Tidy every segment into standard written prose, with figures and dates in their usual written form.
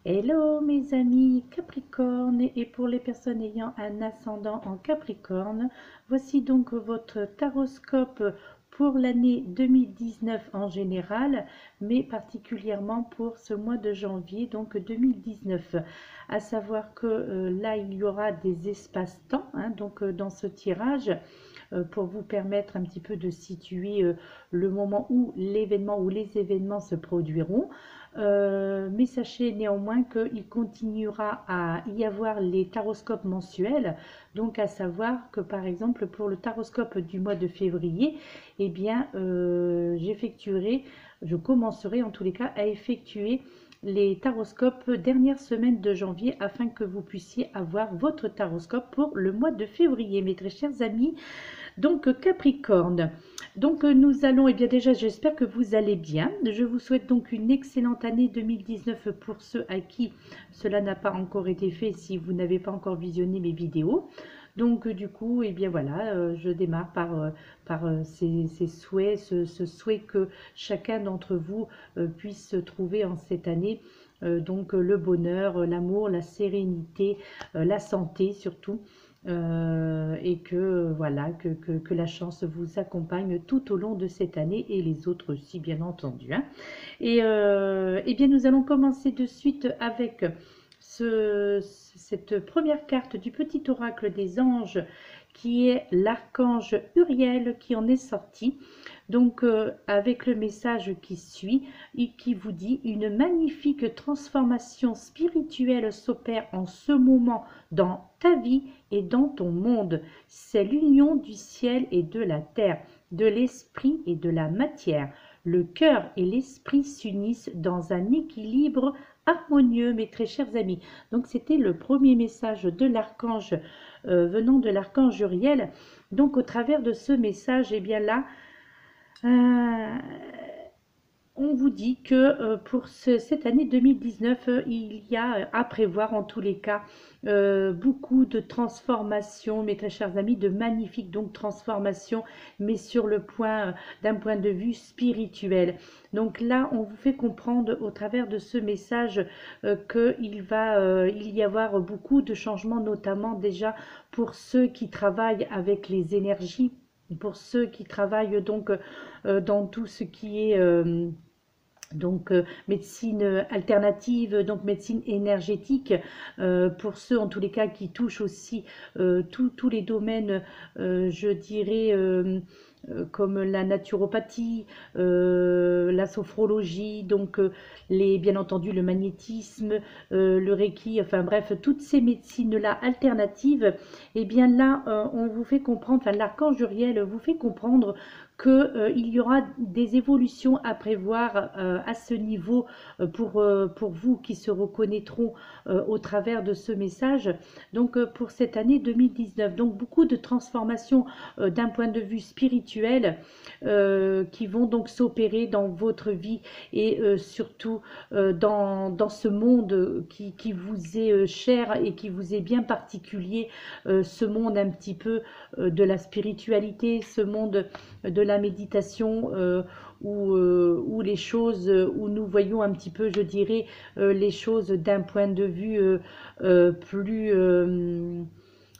Hello mes amis Capricorne et pour les personnes ayant un ascendant en Capricorne, voici donc votre taroscope pour l'année 2019 en général, mais particulièrement pour ce mois de janvier, donc 2019. À savoir que là, il y aura des espaces-temps, donc dans ce tirage, pour vous permettre un petit peu de situer le moment où l'événement ou les événements se produiront. Mais sachez néanmoins qu'il continuera à y avoir les taroscopes mensuels, donc à savoir que par exemple pour le taroscope du mois de février, eh bien je commencerai en tous les cas à effectuer les taroscopes dernière semaine de janvier afin que vous puissiez avoir votre taroscope pour le mois de février, mes très chers amis. Donc Capricorne, donc nous allons, et bien déjà j'espère que vous allez bien. Je vous souhaite donc une excellente année 2019 pour ceux à qui cela n'a pas encore été fait si vous n'avez pas encore visionné mes vidéos. Donc du coup, et bien voilà, je démarre par ces souhaits, ce souhait que chacun d'entre vous puisse trouver en cette année. Donc le bonheur, l'amour, la sérénité, la santé surtout. Et que voilà que la chance vous accompagne tout au long de cette année et les autres aussi bien entendu, hein. Et bien nous allons commencer de suite avec cette première carte du petit oracle des anges qui est l'archange Uriel qui en est sorti. Donc avec le message qui suit et qui vous dit: une magnifique transformation spirituelle s'opère en ce moment dans ta vie et dans ton monde. C'est l'union du ciel et de la terre, de l'esprit et de la matière. Le cœur et l'esprit s'unissent dans un équilibre harmonieux, mes très chers amis. Donc c'était le premier message de l'archange venant de l'archange Uriel. Donc au travers de ce message, et bien là, on vous dit que pour cette année 2019, il y a à prévoir en tous les cas beaucoup de transformations, mes très chers amis, de magnifiques donc transformations, mais sur le point d'un point de vue spirituel. Donc là, on vous fait comprendre au travers de ce message qu'il va il y avoir beaucoup de changements, notamment déjà pour ceux qui travaillent avec les énergies, pour ceux qui travaillent donc dans tout ce qui est médecine alternative, donc médecine énergétique, pour ceux en tous les cas qui touchent aussi tous les domaines, je dirais, comme la naturopathie, la sophrologie, donc bien entendu le magnétisme, le reiki, enfin bref, toutes ces médecines-là alternatives, et bien là, on vous fait comprendre, enfin l'archange Uriel vous fait comprendre qu'il y aura des évolutions à prévoir à ce niveau pour vous qui se reconnaîtront au travers de ce message. Donc pour cette année 2019, donc beaucoup de transformations d'un point de vue spirituel qui vont donc s'opérer dans votre vie et surtout dans ce monde qui vous est cher et qui vous est bien particulier, ce monde un petit peu de la spiritualité, ce monde de la méditation où les choses, où nous voyons un petit peu, je dirais, les choses d'un point de vue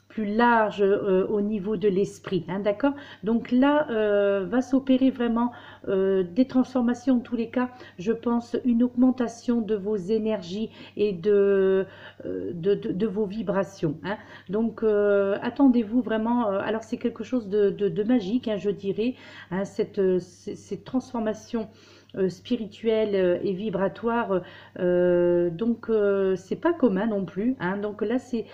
plus large au niveau de l'esprit, hein, d'accord. Donc là va s'opérer vraiment des transformations, en tous les cas je pense une augmentation de vos énergies et de vos vibrations, hein. Donc attendez-vous vraiment, alors c'est quelque chose de magique, hein, je dirais, hein, cette transformation spirituelle et vibratoire, donc c'est pas commun non plus, hein. Donc là c'est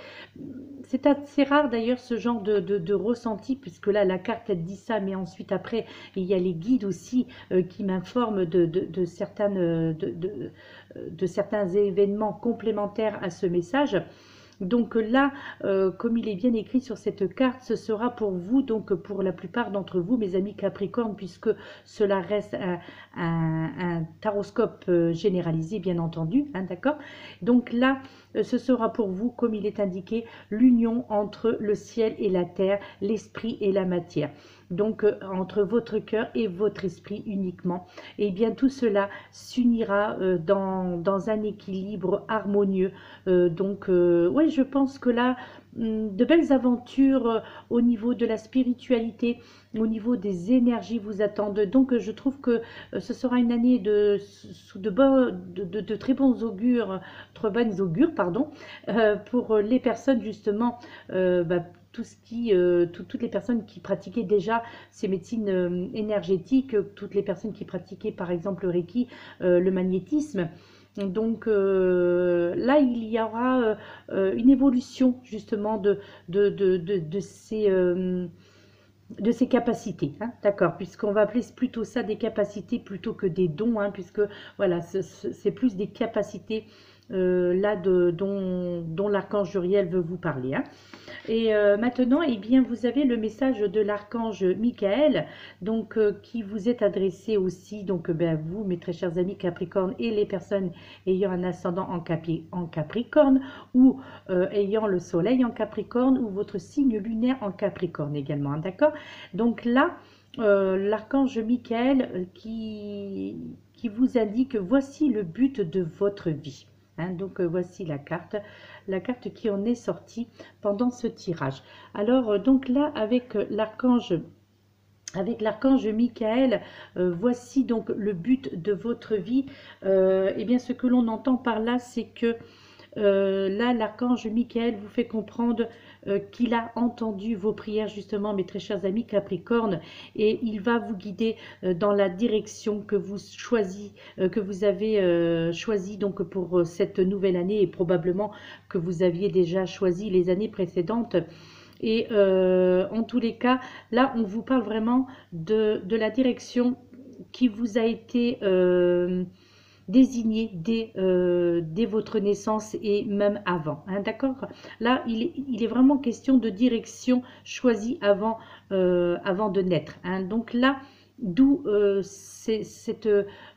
assez rare d'ailleurs ce genre de ressenti, puisque là la carte elle dit ça, mais ensuite après il y a les guides aussi qui m'informent de certains événements complémentaires à ce message. Donc là, comme il est bien écrit sur cette carte, ce sera pour vous, donc pour la plupart d'entre vous, mes amis Capricorne, puisque cela reste un taroscope généralisé, bien entendu, hein, d'accord. Donc là, ce sera pour vous, comme il est indiqué, l'union entre le ciel et la terre, l'esprit et la matière. donc entre votre cœur et votre esprit uniquement. Et bien tout cela s'unira dans un équilibre harmonieux. Ouais, je pense que là, de belles aventures au niveau de la spiritualité, au niveau des énergies vous attendent. Donc je trouve que ce sera une année de très bons augures, très bonnes augures, pardon, pour les personnes justement, toutes les personnes qui pratiquaient déjà ces médecines énergétiques, toutes les personnes qui pratiquaient par exemple le Reiki, le magnétisme. Donc là, il y aura une évolution justement de ces capacités, hein, d'accord, puisqu'on va appeler plutôt ça des capacités plutôt que des dons, hein, puisque voilà, c'est plus des capacités là dont l'archange Uriel veut vous parler, hein. Et maintenant, eh bien, vous avez le message de l'archange Michael, donc qui vous est adressé aussi, donc vous, mes très chers amis Capricorne, et les personnes ayant un ascendant en Capricorne, ou ayant le soleil en Capricorne, ou votre signe lunaire en Capricorne également, hein, d'accord? Donc là, l'archange Michael qui vous indique, voici le but de votre vie. Hein, donc voici la carte qui en est sortie pendant ce tirage. Alors donc là avec l'archange Michael, voici donc le but de votre vie. Et bien ce que l'on entend par là, c'est que là l'archange Michael vous fait comprendre qu'il a entendu vos prières justement, mes très chers amis Capricorne, et il va vous guider dans la direction que vous avez choisi donc pour cette nouvelle année, et probablement que vous aviez déjà choisi les années précédentes. Et en tous les cas, là on vous parle vraiment de la direction qui vous a été désigné dès votre naissance et même avant, hein, d'accord? Là, il est vraiment question de direction choisie avant de naître, hein. Donc là, d'où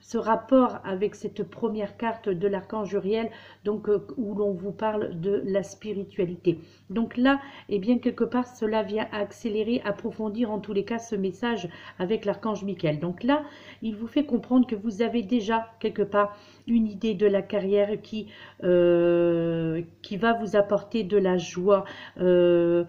ce rapport avec cette première carte de l'archange Uriel, donc où l'on vous parle de la spiritualité. Donc là, eh bien quelque part, cela vient accélérer, approfondir en tous les cas ce message avec l'archange Michael. Donc là, il vous fait comprendre que vous avez déjà quelque part une idée de la carrière qui va vous apporter de la joie, de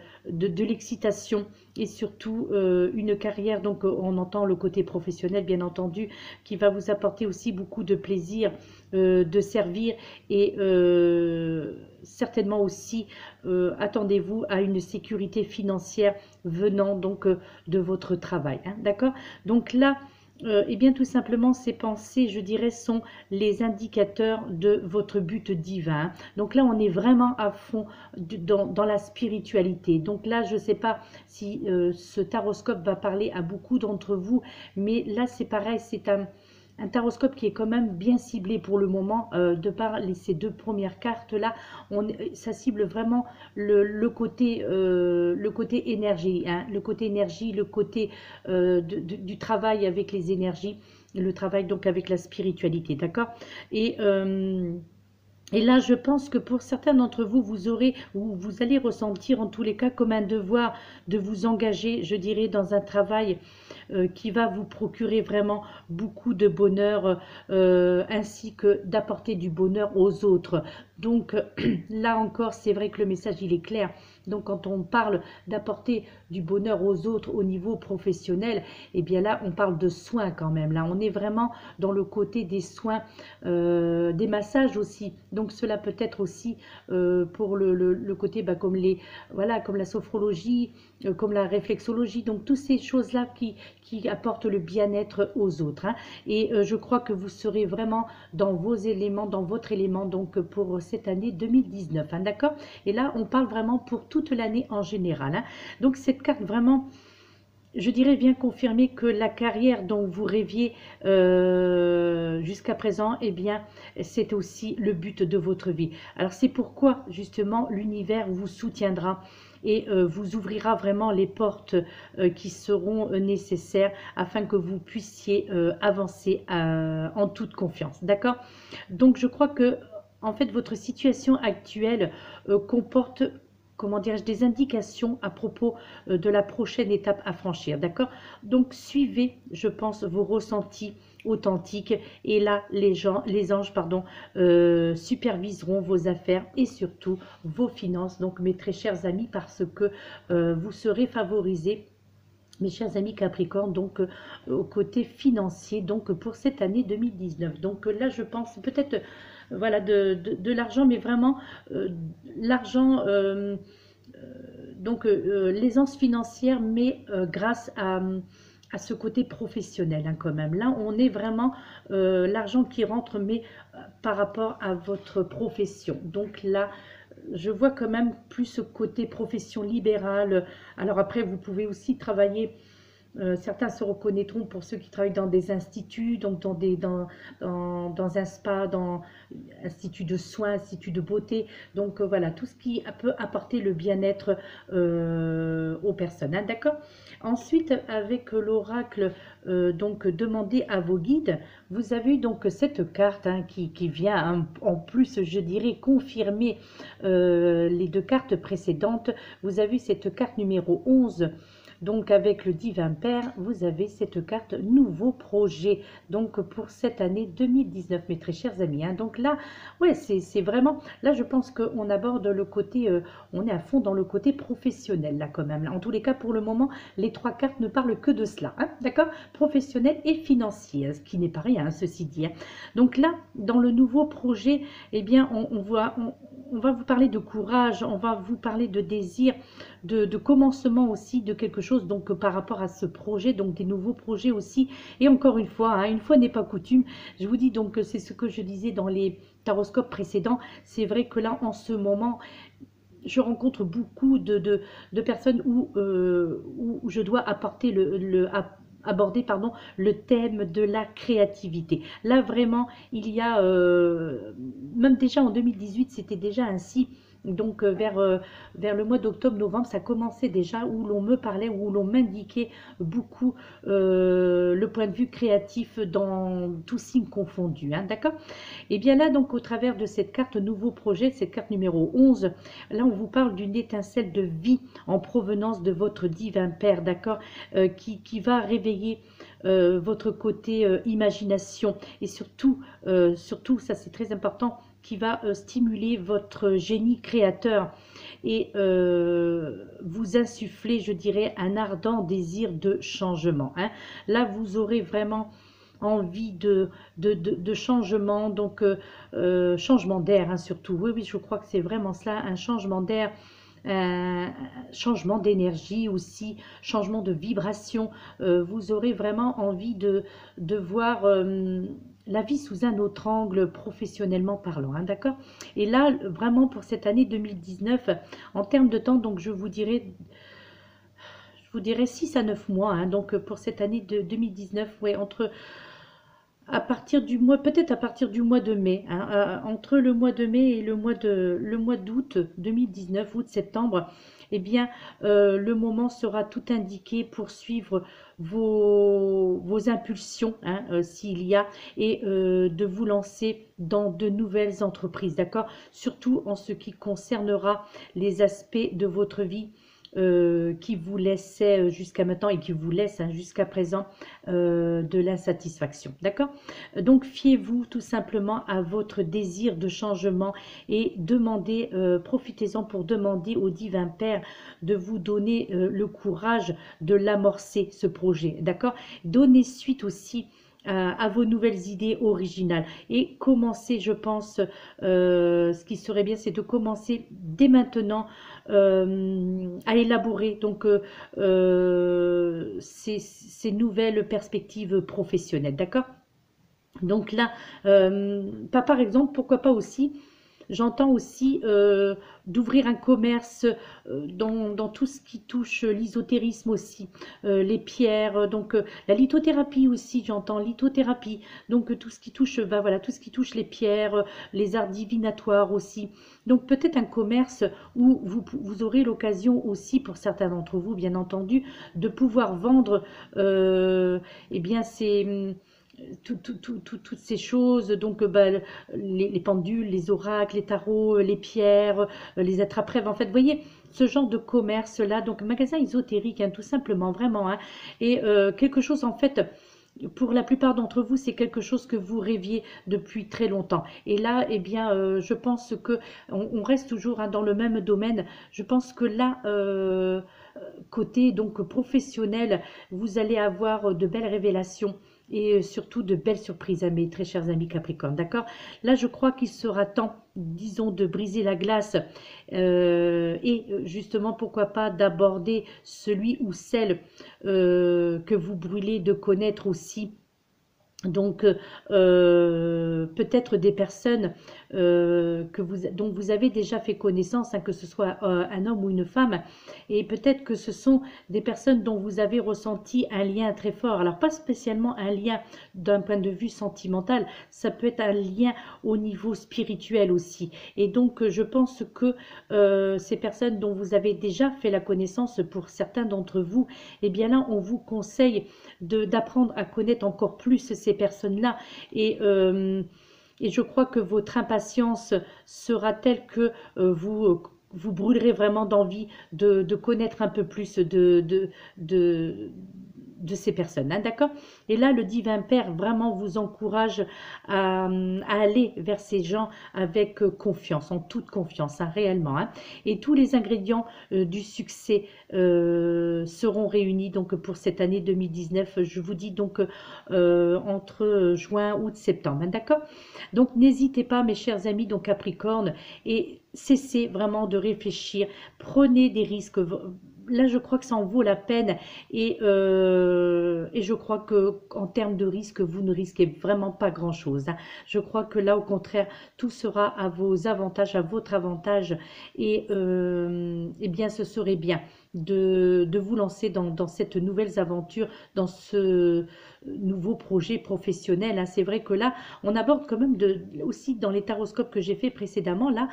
l'excitation, et surtout une carrière, donc on entend le côté professionnel bien entendu, qui va vous apporter aussi beaucoup de plaisir de servir, et certainement aussi attendez-vous à une sécurité financière venant donc de votre travail, hein, d'accord? Donc là, eh bien tout simplement ces pensées, je dirais, sont les indicateurs de votre but divin. Donc là on est vraiment à fond dans la spiritualité. Donc là je ne sais pas si ce taroscope va parler à beaucoup d'entre vous, mais là c'est pareil, c'est un taroscope qui est quand même bien ciblé pour le moment, de par ces deux premières cartes là. Ça cible vraiment le côté énergie, hein, le côté énergie, le côté du travail avec les énergies, le travail donc avec la spiritualité, d'accord? Et là, je pense que pour certains d'entre vous, vous allez ressentir en tous les cas comme un devoir de vous engager, je dirais, dans un travail qui va vous procurer vraiment beaucoup de bonheur, ainsi que d'apporter du bonheur aux autres. Donc là encore, c'est vrai que le message, il est clair. Donc quand on parle d'apporter du bonheur aux autres au niveau professionnel, eh bien là, on parle de soins quand même. Là, on est vraiment dans le côté des soins, des massages aussi. Donc cela peut être aussi pour le côté comme comme la sophrologie, comme la réflexologie. Donc toutes ces choses-là qui apportent le bien-être aux autres, hein. Et je crois que vous serez vraiment dans vos éléments, dans votre élément, donc pour cette année 2019, hein, d'accord? Et là, on parle vraiment pour toute l'année en général, hein. Donc cette carte vraiment, je dirais, vient confirmer que la carrière dont vous rêviez jusqu'à présent, eh bien, c'est aussi le but de votre vie. Alors c'est pourquoi justement l'univers vous soutiendra et vous ouvrira vraiment les portes qui seront nécessaires afin que vous puissiez avancer en toute confiance, d'accord? Donc je crois que en fait votre situation actuelle comporte comment dirais-je, des indications à propos de la prochaine étape à franchir, d'accord? Donc, suivez, je pense, vos ressentis authentiques et là, les anges, pardon, superviseront vos affaires et surtout vos finances, donc mes très chers amis, parce que vous serez favorisés, mes chers amis Capricorne, donc au côté financier, donc pour cette année 2019. Donc là, je pense peut-être, voilà, de l'argent, mais vraiment l'argent, donc l'aisance financière, mais grâce à ce côté professionnel hein, quand même. Là, on est vraiment l'argent qui rentre, mais par rapport à votre profession. Donc là, je vois quand même plus ce côté profession libérale. Alors après, vous pouvez aussi travailler, certains se reconnaîtront pour ceux qui travaillent dans des instituts, donc dans un spa, dans institut de soins, institut de beauté. Donc voilà, tout ce qui peut apporter le bien-être aux personnes. Hein, d'accord? Ensuite, avec l'oracle, donc demandez à vos guides, vous avez donc cette carte hein, qui vient hein, en plus, je dirais, confirmer les deux cartes précédentes. Vous avez cette carte numéro 11. Donc avec le divin Père, vous avez cette carte nouveau projet. Donc pour cette année 2019, mes très chers amis. Hein. Donc là, ouais, c'est vraiment, là je pense qu'on aborde le côté, on est à fond dans le côté professionnel là quand même. Là. En tous les cas, pour le moment, les trois cartes ne parlent que de cela. Hein, d'accord? Professionnel et financier, ce qui n'est pas rien, hein, ceci dit. Hein. Donc là, dans le nouveau projet, eh bien, on va vous parler de courage, on va vous parler de désir, de commencement aussi de quelque chose, donc par rapport à ce projet, donc des nouveaux projets aussi. Et encore une fois, hein, une fois n'est pas coutume, je vous dis donc, c'est ce que je disais dans les taroscopes précédents, c'est vrai que là, en ce moment, je rencontre beaucoup de personnes où je dois apporter aborder pardon, le thème de la créativité. Là, vraiment, il y a, même déjà en 2018, c'était déjà ainsi. Donc, vers le mois d'octobre-novembre, ça commençait déjà où l'on me parlait, où l'on m'indiquait beaucoup le point de vue créatif dans tous signes confondus. Hein, d'accord? Et bien là, donc, au travers de cette carte nouveau projet, cette carte numéro 11, là, on vous parle d'une étincelle de vie en provenance de votre divin Père, d'accord, qui va réveiller votre côté imagination et surtout, ça c'est très important, qui va stimuler votre génie créateur et vous insuffler, je dirais, un ardent désir de changement. Hein. Là, vous aurez vraiment envie de changement, donc changement d'air hein, surtout. Oui, oui, je crois que c'est vraiment cela, un changement d'air, un changement d'énergie aussi, changement de vibration. Vous aurez vraiment envie de voir la vie sous un autre angle, professionnellement parlant, hein, d'accord? Et là, vraiment pour cette année 2019, en termes de temps, donc je vous dirais 6 à 9 mois, hein, donc pour cette année de 2019, ouais, à partir du mois, peut-être à partir du mois de mai, hein, entre le mois de mai et le mois d'août 2019, août-septembre, eh bien, le moment sera tout indiqué pour suivre vos impulsions, hein, s'il y a, et de vous lancer dans de nouvelles entreprises, d'accord? Surtout en ce qui concernera les aspects de votre vie qui vous laissait jusqu'à maintenant et qui vous laisse hein, jusqu'à présent de l'insatisfaction. D'accord? Donc, fiez-vous tout simplement à votre désir de changement et demandez, profitez-en pour demander au divin Père de vous donner le courage de l'amorcer, ce projet. D'accord? Donnez suite aussi à vos nouvelles idées originales et commencez, je pense, ce qui serait bien, c'est de commencer dès maintenant à élaborer donc ces nouvelles perspectives professionnelles, d'accord? Donc là, par exemple, pourquoi pas aussi, j'entends aussi d'ouvrir un commerce dans tout ce qui touche l'ésotérisme aussi, les pierres, donc la lithothérapie aussi, j'entends lithothérapie, donc tout ce qui touche, bah, voilà, tout ce qui touche les pierres, les arts divinatoires aussi. Donc peut-être un commerce où vous aurez l'occasion aussi, pour certains d'entre vous, bien entendu, de pouvoir vendre eh bien, toutes ces choses, donc bah, les pendules, les oracles, les tarots, les pierres, les attrape-rêves, en fait, vous voyez, ce genre de commerce-là, donc magasin ésotérique, hein, tout simplement, vraiment, hein, et quelque chose, en fait, pour la plupart d'entre vous, c'est quelque chose que vous rêviez depuis très longtemps. Et là, eh bien, je pense que on reste toujours hein, dans le même domaine. Je pense que là, côté donc professionnel, vous allez avoir de belles révélations et surtout de belles surprises à mes très chers amis Capricorne, d'accord? Là, je crois qu'il sera temps, disons, de briser la glace et justement, pourquoi pas, d'aborder celui ou celle que vous brûlez de connaître aussi. Donc, peut-être des personnes dont vous avez déjà fait connaissance, hein, que ce soit un homme ou une femme, et peut-être que ce sont des personnes dont vous avez ressenti un lien très fort. Alors, pas spécialement un lien d'un point de vue sentimental, ça peut être un lien au niveau spirituel aussi. Et donc, je pense que ces personnes dont vous avez déjà fait la connaissance, pour certains d'entre vous, eh bien là, on vous conseille d'apprendre à connaître encore plus ces personnes-là. Et je crois que votre impatience sera telle que vous brûlerez vraiment d'envie de connaître un peu plus de, de ces personnes, hein, d'accord? Et là, le divin Père vraiment vous encourage à aller vers ces gens avec confiance, en toute confiance, hein, réellement, hein. Et tous les ingrédients du succès seront réunis donc pour cette année 2019. Je vous dis donc entre juin, août, septembre, hein, d'accord? Donc n'hésitez pas, mes chers amis, donc Capricorne, et cessez vraiment de réfléchir, prenez des risques. Là, je crois que ça en vaut la peine et je crois que en termes de risque, vous ne risquez vraiment pas grand-chose, hein. Je crois que là, au contraire, tout sera à vos avantages, à votre avantage et bien, ce serait bien de vous lancer dans cette nouvelle aventure, dans ce nouveau projet professionnel, hein. C'est vrai que là, on aborde quand même aussi dans les taroscopes que j'ai fait précédemment, là,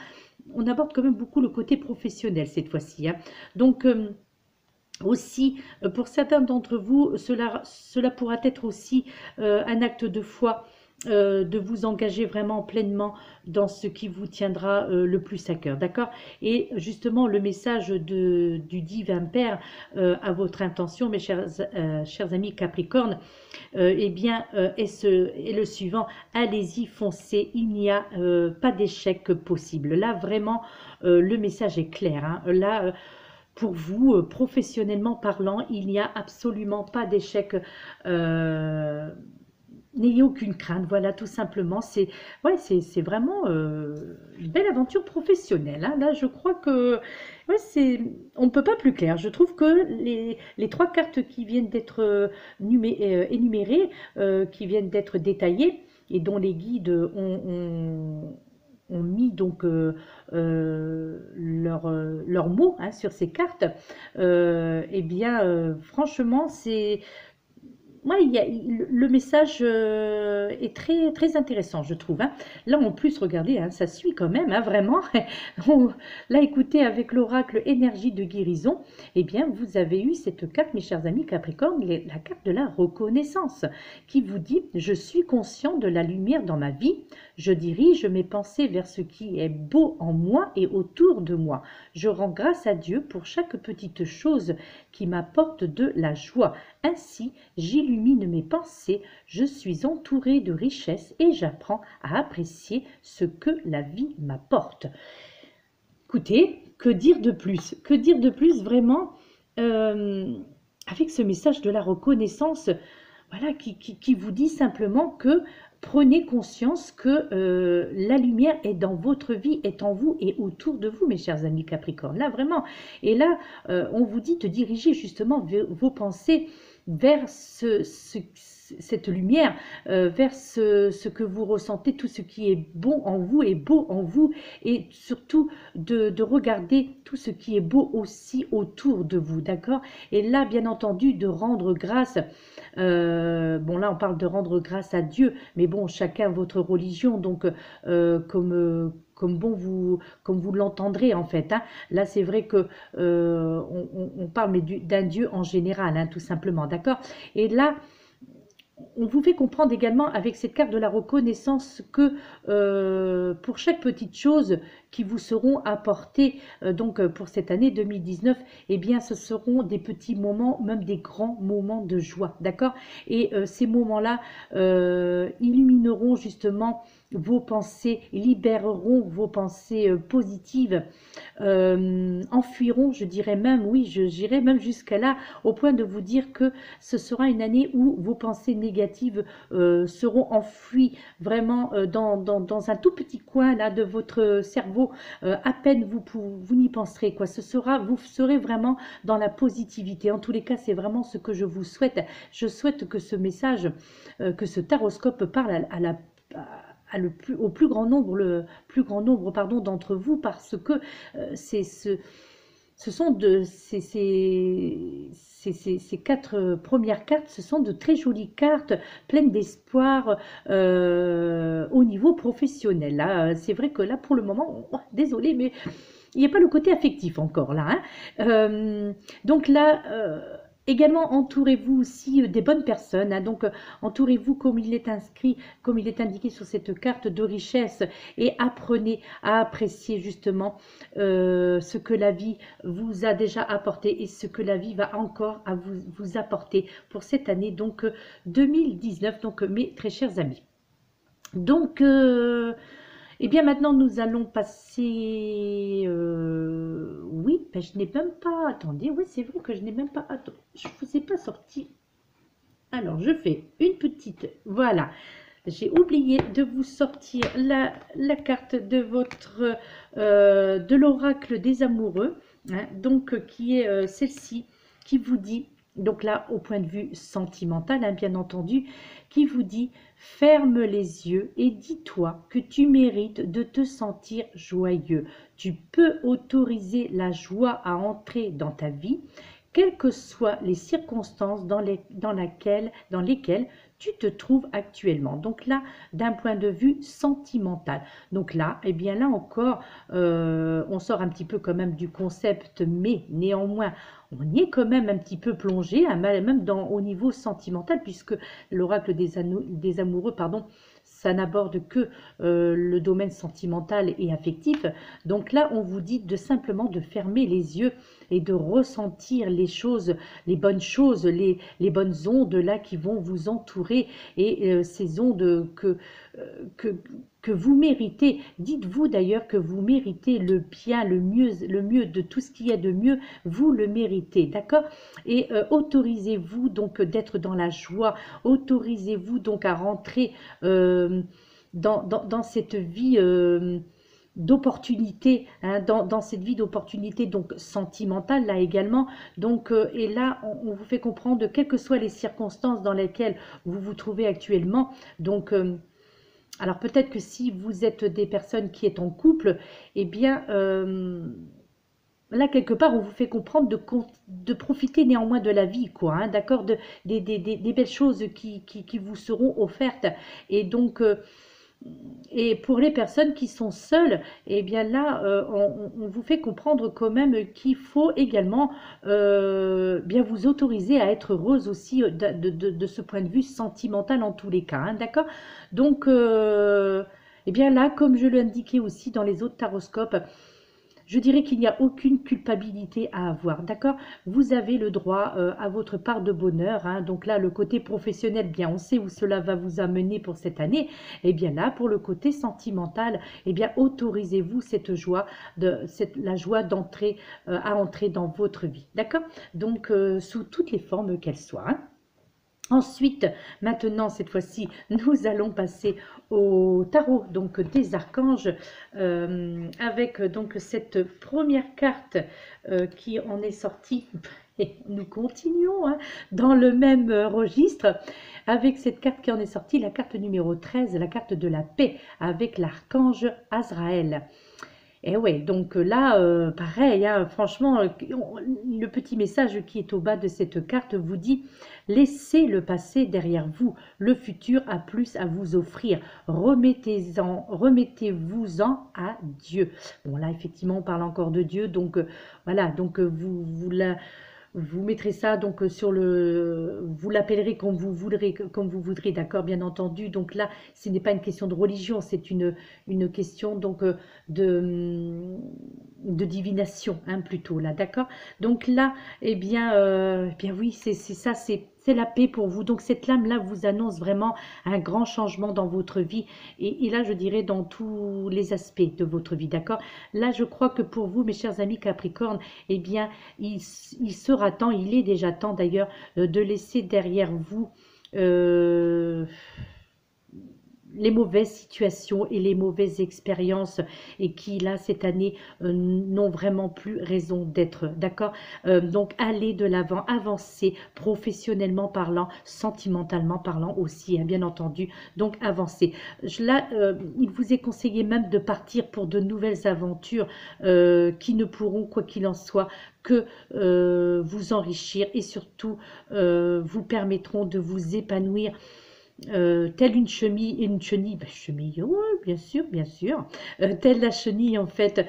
on aborde quand même beaucoup le côté professionnel cette fois-ci, hein. Donc, aussi, pour certains d'entre vous, cela pourra être aussi un acte de foi, de vous engager vraiment pleinement dans ce qui vous tiendra le plus à cœur, d'accord? Et justement, le message du divin Père à votre intention, mes chers amis Capricorne, eh bien, est le suivant: allez-y, foncez, il n'y a pas d'échec possible. Là, vraiment, le message est clair, hein. Là, pour vous, professionnellement parlant, il n'y a absolument pas d'échec. Euh, N'ayez aucune crainte, voilà, tout simplement. C'est ouais, c'est vraiment une belle aventure professionnelle, hein. Là, je crois que ouais, on ne peut pas plus clair. Je trouve que les trois cartes qui viennent d'être énumérées, qui viennent d'être détaillées et dont les guides ont mis donc leurs mots hein, sur ces cartes, eh bien, franchement, c'est ouais, le message est très, très intéressant, je trouve, hein. Là, en plus, regardez, hein, ça suit quand même, hein, vraiment. Là, écoutez, avec l'oracle énergie de guérison, eh bien, vous avez eu cette carte, mes chers amis Capricorne, la carte de la reconnaissance, qui vous dit: je suis conscient de la lumière dans ma vie, je dirige mes pensées vers ce qui est beau en moi et autour de moi. Je rends grâce à Dieu pour chaque petite chose qui m'apporte de la joie. Ainsi, j'illumine mes pensées, je suis entourée de richesses et j'apprends à apprécier ce que la vie m'apporte. Écoutez, que dire de plus? Que dire de plus vraiment avec ce message de la reconnaissance, voilà, qui vous dit simplement que prenez conscience que la lumière est dans votre vie, est en vous et autour de vous, mes chers amis Capricorne. Là, vraiment. Et là, on vous dit de diriger justement vos pensées vers cette lumière, vers ce que vous ressentez, tout ce qui est bon en vous et beau en vous, et surtout de regarder tout ce qui est beau aussi autour de vous, d'accord? Et là, bien entendu, de rendre grâce. Bon, là, on parle de rendre grâce à Dieu, mais bon, chacun votre religion, donc comme vous l'entendrez en fait, hein. Là, c'est vrai que on parle mais d'un Dieu en général, hein, tout simplement, d'accord? Et là, on vous fait comprendre également avec cette carte de la reconnaissance que pour chaque petite chose qui vous seront apportées donc pour cette année 2019, eh bien ce seront des petits moments, même des grands moments de joie, d'accord? Et ces moments-là illumineront justement vos pensées, libéreront vos pensées positives, enfuiront, je dirais même, oui, j'irai même jusqu'à là, au point de vous dire que ce sera une année où vos pensées négatives seront enfuies vraiment dans un tout petit coin là de votre cerveau, à peine vous n'y penserez, quoi. Vous serez vraiment dans la positivité. En tous les cas, c'est vraiment ce que je vous souhaite. Je souhaite que ce message, que ce taroscope parle au plus grand nombre, pardon, d'entre vous, parce que ce sont ces quatre premières cartes, ce sont de très jolies cartes, pleines d'espoir au niveau professionnel. Là, c'est vrai que là, pour le moment, désolé, mais il n'y a pas le côté affectif encore là, hein. Donc là, également, entourez-vous aussi des bonnes personnes, hein. Donc, entourez-vous comme il est inscrit, comme il est indiqué sur cette carte de richesse, et apprenez à apprécier justement ce que la vie vous a déjà apporté et ce que la vie va encore à vous apporter pour cette année, donc 2019, donc mes très chers amis. Donc, eh bien, maintenant, nous allons passer... oui, ben, je n'ai même pas... Attendez, oui, c'est vrai que je n'ai même pas... Attends, je ne vous ai pas sorti... Alors, je fais une petite... Voilà. J'ai oublié de vous sortir la carte de votre... de l'oracle des amoureux, hein, donc, qui est celle-ci, qui vous dit... Donc là, au point de vue sentimental, hein, bien entendu, qui vous dit « Ferme les yeux et dis-toi que tu mérites de te sentir joyeux. Tu peux autoriser la joie à entrer dans ta vie, quelles que soient les circonstances dans lesquelles tu te trouves actuellement. » Donc là, d'un point de vue sentimental. Donc là, eh bien là encore, on sort un petit peu quand même du concept, mais néanmoins, on y est quand même un petit peu plongé, hein, même au niveau sentimental, puisque l'oracle des amoureux, pardon, ça n'aborde que le domaine sentimental et affectif. Donc là, on vous dit simplement de fermer les yeux et de ressentir les choses, les bonnes choses, les bonnes ondes là qui vont vous entourer, et ces ondes que vous méritez. Dites-vous d'ailleurs que vous méritez le bien, le mieux de tout ce qu'il y a de mieux, vous le méritez, d'accord? Et autorisez-vous donc d'être dans la joie, autorisez-vous donc à rentrer dans cette vie d'opportunité, hein, dans cette vie d'opportunité donc sentimentale là également. Donc et là on vous fait comprendre de quelles que soient les circonstances dans lesquelles vous vous trouvez actuellement. Donc alors peut-être que si vous êtes des personnes qui êtes en couple, eh bien là quelque part on vous fait comprendre de profiter néanmoins de la vie, quoi, hein, d'accord, des belles choses qui vous seront offertes. Et donc et pour les personnes qui sont seules, eh bien là, on vous fait comprendre quand même qu'il faut également bien vous autoriser à être heureuse aussi de ce point de vue sentimental en tous les cas, hein, d'accord? Donc, eh bien là, comme je l'ai indiqué aussi dans les autres taroscopes, je dirais qu'il n'y a aucune culpabilité à avoir, d'accord? Vous avez le droit à votre part de bonheur, hein. Donc là, le côté professionnel, bien, on sait où cela va vous amener pour cette année. Et bien là, pour le côté sentimental, eh bien, autorisez-vous cette joie, la joie d'entrer, à entrer dans votre vie, d'accord? Donc, sous toutes les formes qu'elles soient, hein. Ensuite, maintenant, cette fois-ci, nous allons passer au tarot donc des archanges, avec donc cette première carte qui en est sortie. Et nous continuons, hein, dans le même registre avec cette carte qui en est sortie, la carte numéro 13, la carte de la paix, avec l'archange Azraël. Et ouais, donc là, pareil, hein, franchement, le petit message qui est au bas de cette carte vous dit: laissez le passé derrière vous, le futur a plus à vous offrir, remettez-vous-en à Dieu. Bon là, effectivement, on parle encore de Dieu, donc voilà, donc vous mettrez ça donc sur le, vous l'appellerez comme vous voudrez, d'accord, bien entendu. Donc là, ce n'est pas une question de religion, c'est une question donc de, de divination, hein, plutôt là, d'accord. Donc là, eh bien oui, c'est ça, c'est la paix pour vous. Donc cette lame-là vous annonce vraiment un grand changement dans votre vie et là, je dirais dans tous les aspects de votre vie, d'accord. Là, je crois que pour vous, mes chers amis Capricorne, eh bien, il sera temps, il est déjà temps d'ailleurs, de laisser derrière vous euh, les mauvaises situations et les mauvaises expériences et qui là cette année n'ont vraiment plus raison d'être, d'accord. Donc allez de l'avant, avancez professionnellement parlant, sentimentalement parlant aussi, hein, bien entendu. Donc avancez. Là, il vous est conseillé même de partir pour de nouvelles aventures qui ne pourront, quoi qu'il en soit, que vous enrichir et surtout vous permettront de vous épanouir telle une chenille, bah, chenille, ouais, bien sûr, telle la chenille en fait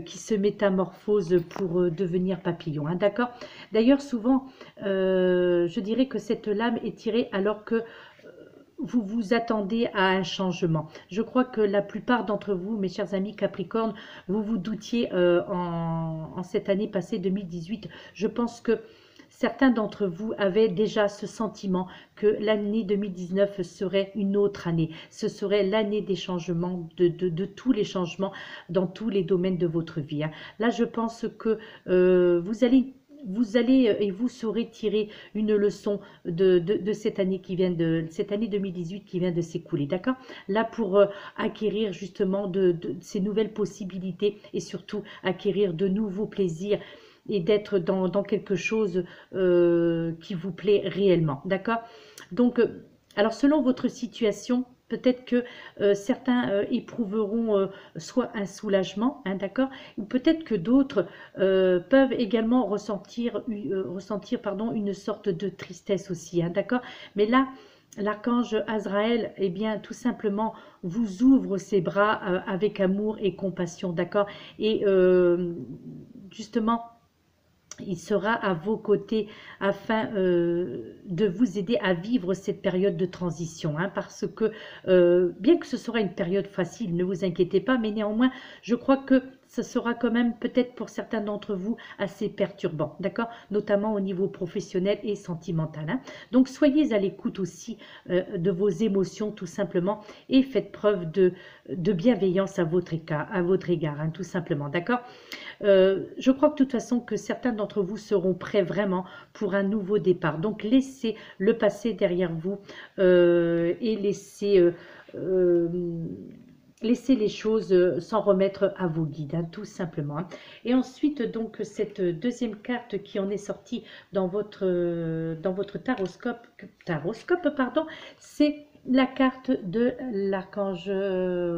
qui se métamorphose pour devenir papillon, hein, d'accord. D'ailleurs, souvent, je dirais que cette lame est tirée alors que vous vous attendez à un changement. Je crois que la plupart d'entre vous, mes chers amis Capricorne, vous vous doutiez en cette année passée 2018. Je pense que certains d'entre vous avaient déjà ce sentiment que l'année 2019 serait une autre année. Ce serait l'année des changements, de tous les changements dans tous les domaines de votre vie, hein. Là, je pense que vous allez et vous saurez tirer une leçon de cette année qui vient de cette année 2018 qui vient de s'écouler, d'accord. Là, pour acquérir justement de ces nouvelles possibilités et surtout acquérir de nouveaux plaisirs et d'être dans quelque chose qui vous plaît réellement, d'accord. Donc, alors selon votre situation, peut-être que certains éprouveront soit un soulagement, hein, d'accord, ou peut-être que d'autres peuvent également ressentir pardon, une sorte de tristesse aussi, hein, d'accord. Mais là, l'archange Azraël, eh bien, tout simplement, vous ouvre ses bras avec amour et compassion, d'accord. Et justement, il sera à vos côtés afin de vous aider à vivre cette période de transition, hein, parce que bien que ce sera une période facile, ne vous inquiétez pas, mais néanmoins, je crois que ce sera quand même peut-être pour certains d'entre vous assez perturbant, d'accord, notamment au niveau professionnel et sentimental, hein. Donc soyez à l'écoute aussi de vos émotions tout simplement et faites preuve de bienveillance à votre égard, hein, tout simplement, d'accord. Je crois que de toute façon que certains d'entre vous seront prêts vraiment pour un nouveau départ. Donc laissez le passé derrière vous et euh, laissez les choses s'en remettre à vos guides, hein, tout simplement, hein. Et ensuite, donc, cette deuxième carte qui en est sortie dans votre taroscope, pardon, c'est la carte de l'archange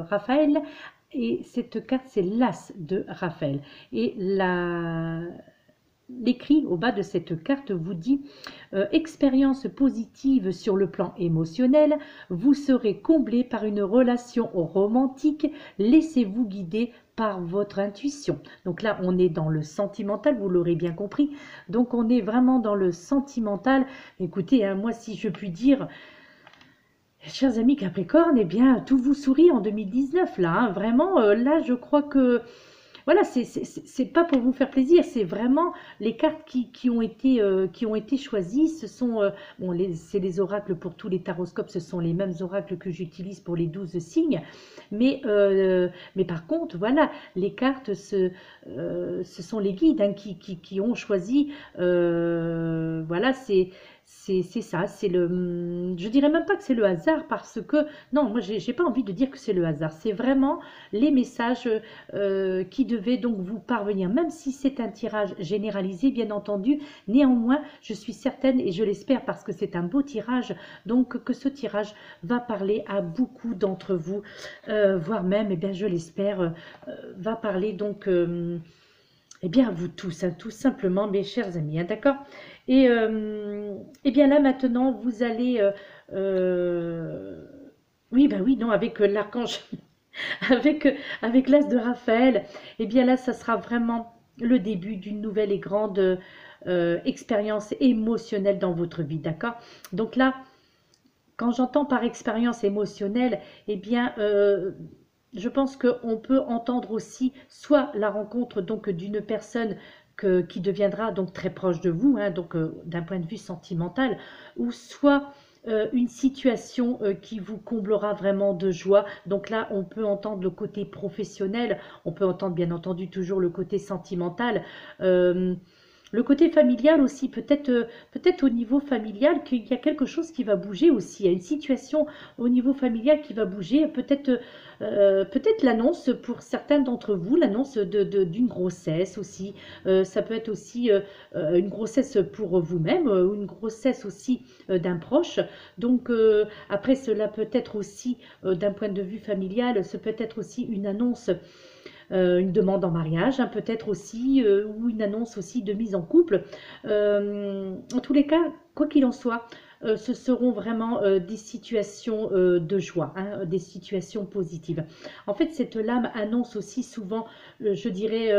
Raphaël. Et cette carte, c'est l'As de Raphaël. Et l'écrit au bas de cette carte vous dit expérience positive sur le plan émotionnel, vous serez comblé par une relation romantique, laissez-vous guider par votre intuition. Donc là, on est dans le sentimental, vous l'aurez bien compris. Donc on est vraiment dans le sentimental. Écoutez, hein, moi, si je puis dire, chers amis Capricorne, eh bien, tout vous sourit en 2019, là, hein. Vraiment, là, je crois que, voilà, c'est pas pour vous faire plaisir, c'est vraiment les cartes qui ont été choisies. Ce sont, bon, c'est les oracles pour tous les taroscopes, ce sont les mêmes oracles que j'utilise pour les 12 signes. Mais par contre, voilà, les cartes, ce sont les guides, hein, qui ont choisi, voilà, c'est ça, c'est le, je dirais même pas que c'est le hasard parce que, non, moi j'ai pas envie de dire que c'est le hasard, c'est vraiment les messages qui devaient donc vous parvenir, même si c'est un tirage généralisé, bien entendu, néanmoins, je suis certaine et je l'espère parce que c'est un beau tirage, donc que ce tirage va parler à beaucoup d'entre vous, voire même, eh bien, je l'espère, va parler donc eh bien, vous tous, hein, tout simplement, mes chers amis, hein, d'accord. Et bien là, maintenant, vous allez... oui, ben oui, non, avec l'archange, avec l'as de Raphaël, et bien là, ça sera vraiment le début d'une nouvelle et grande expérience émotionnelle dans votre vie, d'accord? Donc là, quand j'entends par expérience émotionnelle, eh bien, je pense qu'on peut entendre aussi soit la rencontre donc d'une personne qui deviendra donc très proche de vous, hein, donc d'un point de vue sentimental, ou soit une situation qui vous comblera vraiment de joie. Donc là, on peut entendre le côté professionnel, on peut entendre bien entendu toujours le côté sentimental. Euh, le côté familial aussi, peut-être au niveau familial qu'il y a quelque chose qui va bouger aussi. Il y a une situation au niveau familial qui va bouger. Peut-être l'annonce pour certains d'entre vous, l'annonce d'une grossesse aussi. Ça peut être aussi une grossesse pour vous-même ou une grossesse aussi d'un proche. Donc après, cela peut être aussi d'un point de vue familial, ce peut être aussi une annonce une demande en mariage, hein, peut-être aussi, ou une annonce aussi de mise en couple. En tous les cas, quoi qu'il en soit, ce seront vraiment des situations de joie, hein, des situations positives. En fait, cette lame annonce aussi souvent, je dirais,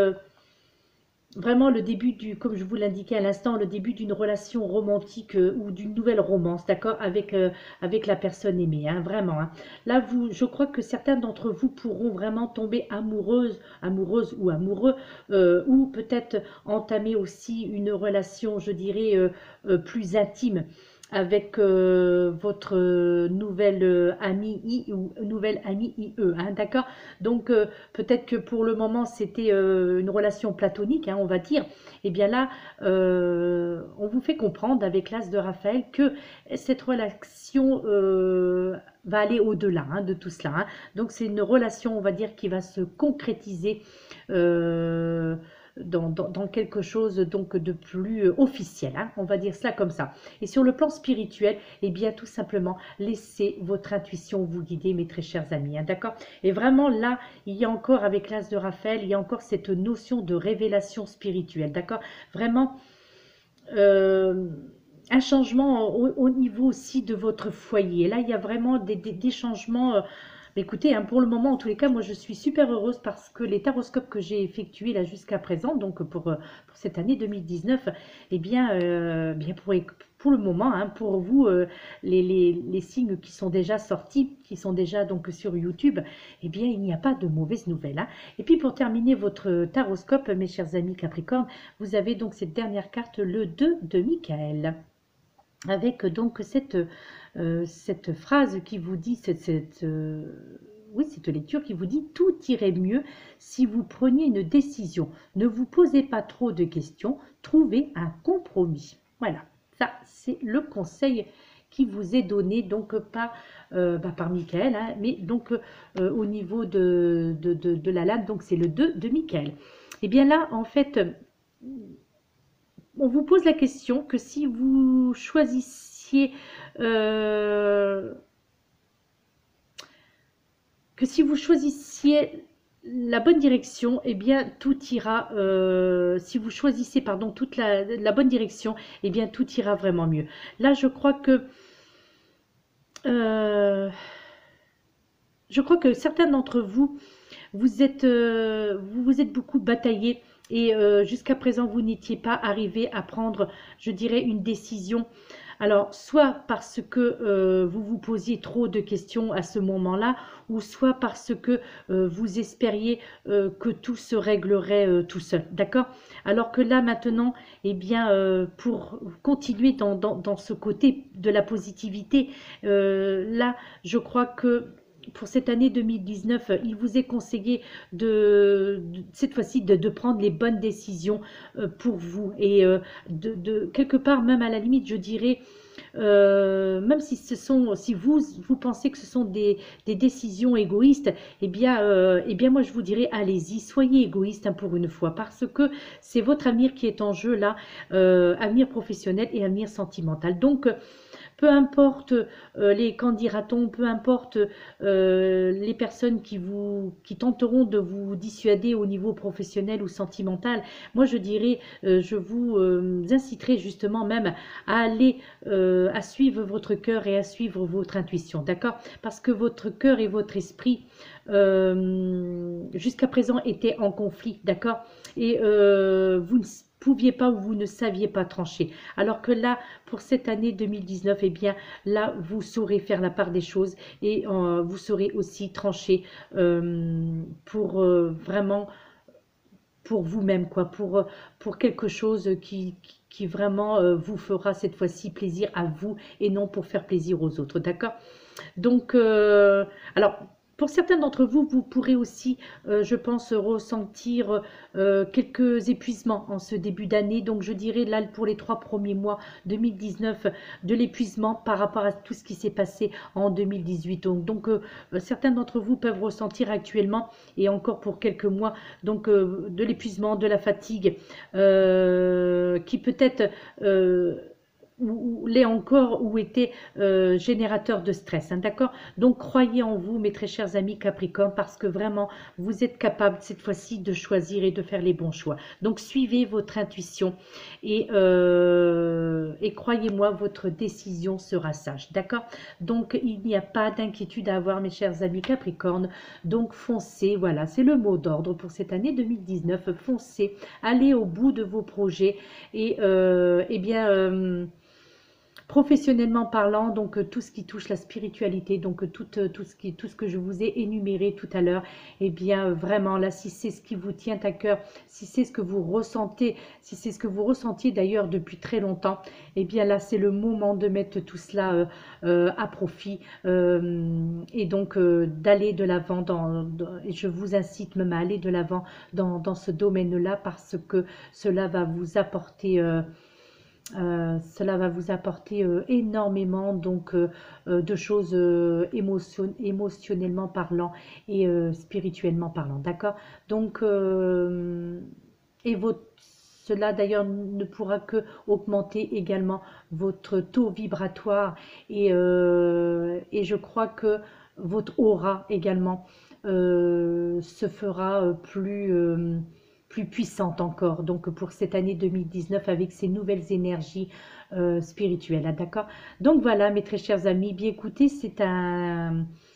vraiment le début comme je vous l'indiquais à l'instant, le début d'une relation romantique ou d'une nouvelle romance, d'accord, avec la personne aimée, hein, vraiment. Hein. Là, je crois que certains d'entre vous pourront vraiment tomber amoureuse ou amoureux, ou peut-être entamer aussi une relation, je dirais, plus intime avec votre nouvelle amie I ou nouvelle amie IE, hein, d'accord? Donc peut-être que pour le moment c'était une relation platonique, hein, on va dire. Et bien là, on vous fait comprendre avec l'As de Raphaël que cette relation va aller au-delà, hein, de tout cela. Hein. Donc c'est une relation, on va dire, qui va se concrétiser dans quelque chose donc de plus officiel, hein, on va dire cela comme ça. Et sur le plan spirituel, eh bien tout simplement, laissez votre intuition vous guider, mes très chers amis, hein, d'accord? Et vraiment là, il y a encore avec l'As de Raphaël, il y a encore cette notion de révélation spirituelle, d'accord? Vraiment, euh, un changement au niveau aussi de votre foyer. Là, il y a vraiment des changements. Écoutez, hein, pour le moment, en tous les cas, moi, je suis super heureuse parce que les taroscopes que j'ai effectués là jusqu'à présent, donc pour cette année 2019, eh bien, bien pour le moment, hein, pour vous, les signes qui sont déjà sortis, qui sont déjà donc sur YouTube, eh bien, il n'y a pas de mauvaises nouvelles. Hein. Et puis, pour terminer votre taroscope, mes chers amis Capricorne, vous avez donc cette dernière carte, le 2 de Michael, avec donc cette phrase qui vous dit, oui, cette lecture qui vous dit « Tout irait mieux si vous preniez une décision. Ne vous posez pas trop de questions, trouvez un compromis. » Voilà, ça c'est le conseil qui vous est donné donc par Michael, hein, mais donc au niveau de la lame, donc c'est le 2 de Michael. Et bien là, en fait, on vous pose la question que si vous choisissiez la bonne direction, eh bien tout ira. Si vous choisissez pardon toute la bonne direction, eh bien tout ira vraiment mieux. Là, je crois que certains d'entre vous vous êtes beaucoup bataillé et jusqu'à présent vous n'étiez pas arrivé à prendre, je dirais, une décision. Alors, soit parce que vous vous posiez trop de questions à ce moment-là, ou soit parce que vous espériez que tout se réglerait tout seul, d'accord? Alors que là, maintenant, eh bien, pour continuer dans ce côté de la positivité, là, je crois que pour cette année 2019, il vous est conseillé cette fois-ci de prendre les bonnes décisions pour vous et quelque part même à la limite je dirais même si vous pensez que ce sont des décisions égoïstes, eh bien moi je vous dirais allez-y, soyez égoïste hein, pour une fois parce que c'est votre avenir qui est en jeu là, avenir professionnel et avenir sentimental. Donc peu importe les candidatons, peu importe les personnes qui tenteront de vous dissuader au niveau professionnel ou sentimental, moi je dirais, je vous inciterai justement même à aller à suivre votre cœur et à suivre votre intuition, d'accord? Parce que votre cœur et votre esprit jusqu'à présent étaient en conflit, d'accord? Et vous ne pouviez pas ou vous ne saviez pas trancher. Alors que là, pour cette année 2019, eh bien, là, vous saurez faire la part des choses et vous saurez aussi trancher pour vraiment pour vous-même, quoi, pour quelque chose qui vraiment vous fera cette fois-ci plaisir à vous et non pour faire plaisir aux autres, d'accord? Donc, alors, pour certains d'entre vous, vous pourrez aussi, je pense, ressentir quelques épuisements en ce début d'année. Donc, je dirais là, pour les 3 premiers mois 2019, de l'épuisement par rapport à tout ce qui s'est passé en 2018. Donc certains d'entre vous peuvent ressentir actuellement, et encore pour quelques mois, donc de l'épuisement, de la fatigue, qui peut-être ou l'est encore ou était générateur de stress, hein, d'accord? Donc croyez en vous, mes très chers amis Capricorne, parce que vraiment vous êtes capable cette fois-ci de choisir et de faire les bons choix. Donc suivez votre intuition et croyez-moi, votre décision sera sage, d'accord? Donc il n'y a pas d'inquiétude à avoir, mes chers amis Capricorne. Donc foncez, voilà, c'est le mot d'ordre pour cette année 2019. Foncez, allez au bout de vos projets et eh bien professionnellement parlant, donc tout ce qui touche la spiritualité, donc tout ce que je vous ai énuméré tout à l'heure, eh bien vraiment là, si c'est ce qui vous tient à cœur, si c'est ce que vous ressentez, si c'est ce que vous ressentiez d'ailleurs depuis très longtemps, eh bien là c'est le moment de mettre tout cela à profit et donc d'aller de l'avant, et je vous incite même à aller de l'avant dans ce domaine-là, parce que cela va vous apporter énormément donc de choses émotionnellement parlant et spirituellement parlant, d'accord? Donc cela d'ailleurs ne pourra que augmenter également votre taux vibratoire et je crois que votre aura également se fera plus puissante encore, donc pour cette année 2019 avec ces nouvelles énergies spirituelles, hein, d'accord? Donc voilà, mes très chers amis, bien écoutez,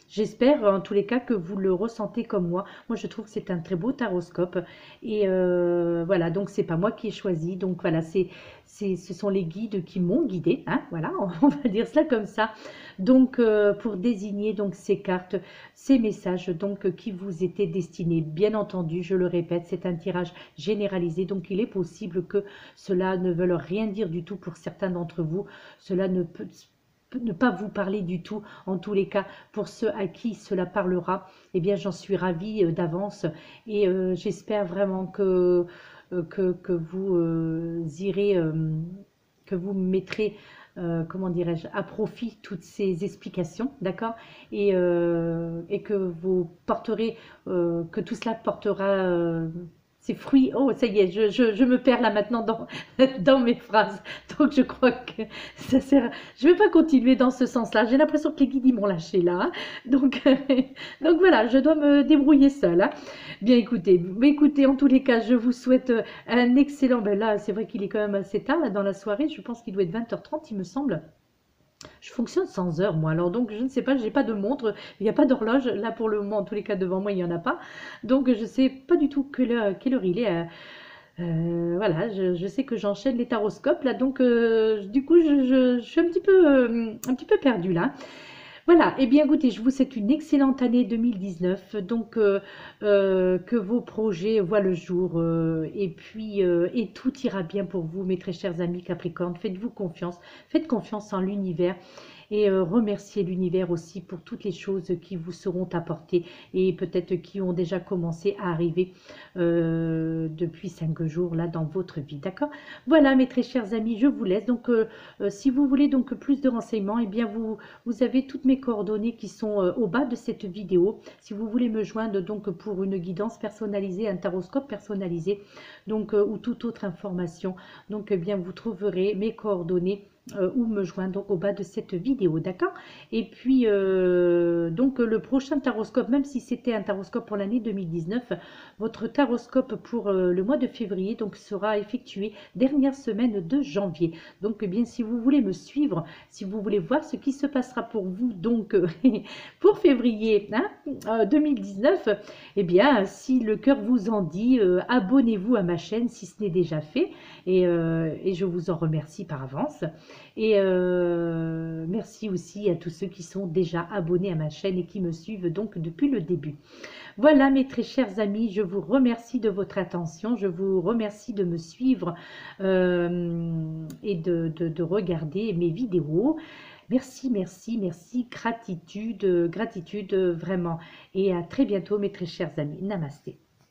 j'espère en tous les cas que vous le ressentez comme moi. Moi, je trouve que c'est un très beau taroscope. Et voilà, donc c'est pas moi qui ai choisi. Donc voilà, ce sont les guides qui m'ont guidé, hein, voilà, on va dire cela comme ça. Donc pour désigner donc ces cartes, ces messages donc qui vous étaient destinés. Bien entendu, je le répète, c'est un tirage généralisé. Donc il est possible que cela ne veuille rien dire du tout pour certains d'entre vous. Cela ne peut ne pas vous parler du tout. En tous les cas, pour ceux à qui cela parlera, eh bien j'en suis ravie d'avance et j'espère vraiment que vous irez, que vous mettrez comment dirais-je, à profit toutes ces explications, d'accord, et que vous porterez, que tout cela portera ses fruits. Oh, ça y est, je me perds là maintenant dans mes phrases. Donc je crois que ça sert. Je ne vais pas continuer dans ce sens-là. J'ai l'impression que les guides ils m'ont lâché là, hein. Donc, donc voilà, je dois me débrouiller seule, hein. Bien écoutez, en tous les cas, je vous souhaite un excellent. Ben là, c'est vrai qu'il est quand même assez tard là, dans la soirée. Je pense qu'il doit être 20h30, il me semble. Je fonctionne sans heure, moi. Alors, donc, je ne sais pas, je n'ai pas de montre, il n'y a pas d'horloge. Là, pour le moment, en tous les cas, devant moi, il n'y en a pas. Donc, je ne sais pas du tout quelle heure il est. Voilà, je sais que j'enchaîne les taroscopes, là. Donc, du coup, je suis un petit peu perdue, là. Voilà, eh bien écoutez, je vous souhaite une excellente année 2019, donc que vos projets voient le jour et puis et tout ira bien pour vous, mes très chers amis Capricorne. Faites-vous confiance, faites confiance en l'univers et remerciez l'univers aussi pour toutes les choses qui vous seront apportées et peut-être qui ont déjà commencé à arriver depuis 5 jours là dans votre vie, d'accord? Voilà, mes très chers amis, je vous laisse. Donc, si vous voulez donc plus de renseignements, eh bien vous avez toutes mes coordonnées qui sont au bas de cette vidéo. Si vous voulez me joindre donc pour une guidance personnalisée, un taroscope personnalisé, donc ou toute autre information, donc eh bien vous trouverez mes coordonnées ou me joindre donc au bas de cette vidéo, d'accord? Et puis, donc le prochain taroscope, même si c'était un taroscope pour l'année 2019, votre taroscope pour le mois de février donc sera effectué dernière semaine de janvier. Donc, eh bien, si vous voulez me suivre, si vous voulez voir ce qui se passera pour vous, donc pour février hein, 2019, eh bien, si le cœur vous en dit, abonnez-vous à ma chaîne si ce n'est déjà fait. Et je vous en remercie par avance. Et merci aussi à tous ceux qui sont déjà abonnés à ma chaîne et qui me suivent donc depuis le début. Voilà mes très chers amis, je vous remercie de votre attention, je vous remercie de me suivre et de regarder mes vidéos. Merci, merci, merci, gratitude, gratitude vraiment. Et à très bientôt mes très chers amis. Namasté.